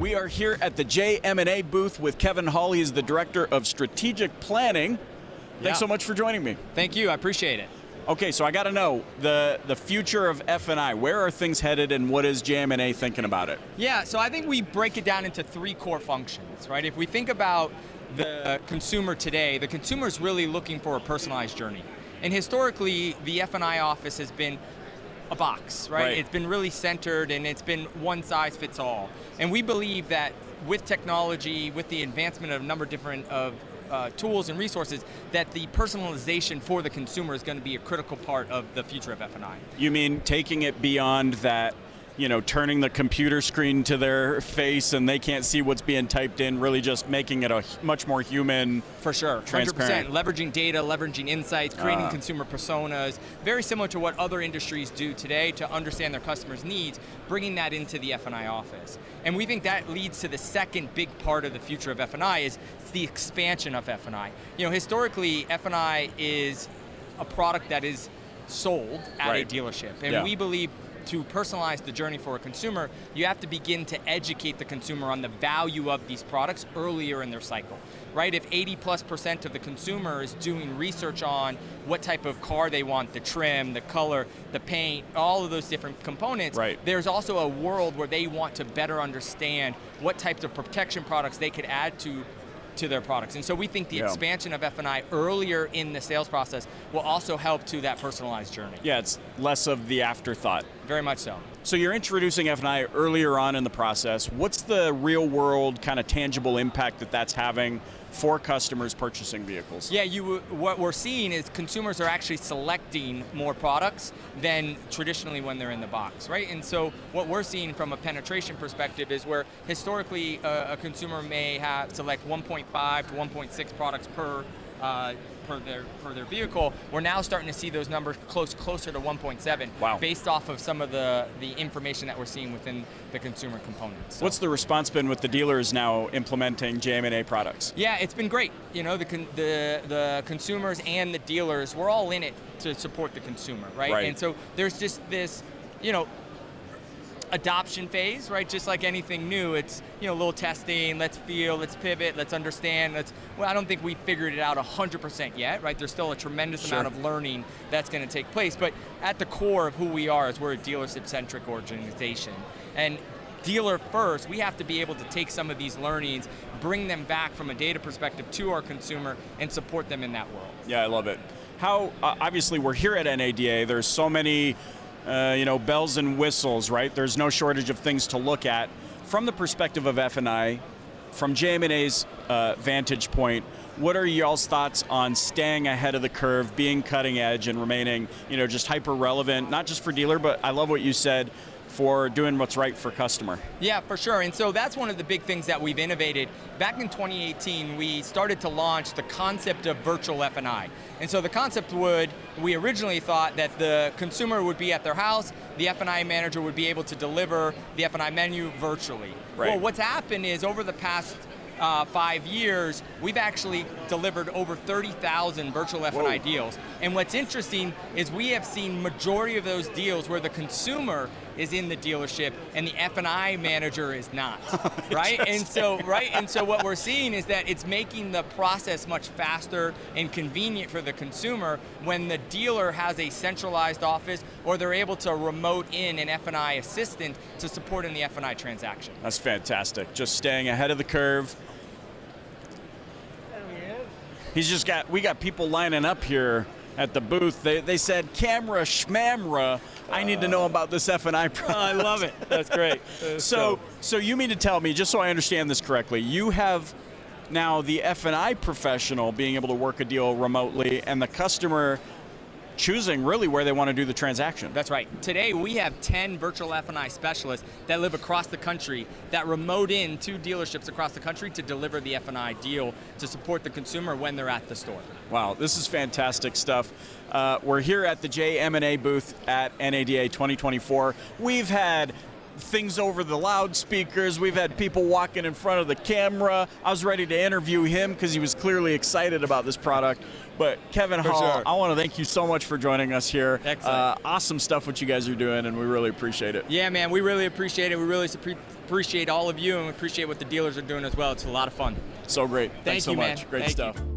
We are here at the JM&A booth with Kevin Hall. He is the Director of Strategic Planning. Thanks so much for joining me. Thank you, I appreciate it. Okay, so I got to know, the future of F&I, where are things headed and what is JM&A thinking about it? Yeah, so I think we break it down into three core functions, right? If we think about the consumer today, the consumer is really looking for a personalized journey. And historically, the F&I office has been a box, right? It's been really centered and it's been one size fits all. And we believe that with technology, with the advancement of a number of different tools and resources, that the personalization for the consumer is going to be a critical part of the future of F&I. You mean taking it beyond that, you know, turning the computer screen to their face and they can't see what's being typed in, really just making it a much more human, for sure, transparent. 100%. Leveraging data, leveraging insights, creating consumer personas, very similar to what other industries do today to understand their customers' needs, bringing that into the F&I office. And we think that leads to the second big part of the future of F&I is the expansion of F&I. You know, historically, F&I is a product that is sold at a dealership. And we believe to personalize the journey for a consumer, you have to begin to educate the consumer on the value of these products earlier in their cycle, right? If 80+% of the consumer is doing research on what type of car they want, the trim, the color, the paint, all of those different components, there's also a world where they want to better understand what types of protection products they could add to their products. And so we think the expansion of F&I earlier in the sales process will also help to that personalized journey. Yeah, it's less of the afterthought. Very much so. So you're introducing F&I earlier on in the process. What's the real world kind of tangible impact that that's having for customers purchasing vehicles? Yeah, what we're seeing is consumers are actually selecting more products than traditionally when they're in the box, right? And so what we're seeing from a penetration perspective is where historically a consumer may select 1.5 to 1.6 products per their vehicle. We're now starting to see those numbers closer to 1.7 based off of some of the information that we're seeing within the consumer components. So. What's the response been with the dealers now implementing JM&A products? Yeah, it's been great. You know, the consumers and the dealers, we're all in it to support the consumer, right? And so there's just this, you know, adoption phase, right? Just like anything new, it's, you know, a little testing, let's feel, let's pivot, let's understand, well, I don't think we figured it out 100% yet, right? There's still a tremendous amount of learning that's going to take place, but at the core of who we are is we're a dealership-centric organization. And dealer first, we have to be able to take some of these learnings, bring them back from a data perspective to our consumer and support them in that world. Yeah, I love it. How, obviously we're here at NADA, there's so many you know, bells and whistles, right? There's no shortage of things to look at. From the perspective of F&I, from JM&A's vantage point, what are y'all's thoughts on staying ahead of the curve, being cutting edge, and remaining, you know, just hyper relevant, not just for dealer, but I love what you said, for doing what's right for customer. Yeah, for sure, and so that's one of the big things that we've innovated. Back in 2018, we started to launch the concept of virtual F&I. And so the concept we originally thought that the consumer would be at their house, the F&I manager would be able to deliver the F&I menu virtually. Well, what's happened is over the past 5 years, we've actually delivered over 30,000 virtual F&I deals. And what's interesting is we have seen majority of those deals where the consumer is in the dealership and the F&I manager is not, right? And so what we're seeing is that it's making the process much faster and convenient for the consumer when the dealer has a centralized office or they're able to remote in an F&I assistant to support in the F&I transaction. That's fantastic. Just staying ahead of the curve. We got people lining up here at the booth. They said, camera schmamra, I need to know about this F&I product. I love it. That's great. So you mean to tell me, just so I understand this correctly, you have now the F&I professional being able to work a deal remotely and the customer choosing really where they want to do the transaction. That's right. Today we have 10 virtual F&I specialists that live across the country that remote in to dealerships across the country to deliver the F&I deal to support the consumer when they're at the store. Wow, this is fantastic stuff. We're here at the JM&A booth at NADA 2024. We've had things over the loudspeakers. We've had people walking in front of the camera. I was ready to interview him because he was clearly excited about this product. But Kevin Hall, sure. I want to thank you so much for joining us here. Excellent. Awesome stuff what you guys are doing, and we really appreciate it. Yeah, man, we really appreciate it. We really appreciate all of you, and we appreciate what the dealers are doing as well. It's a lot of fun. So great. Thanks so you, much. man. Great Thank stuff. you.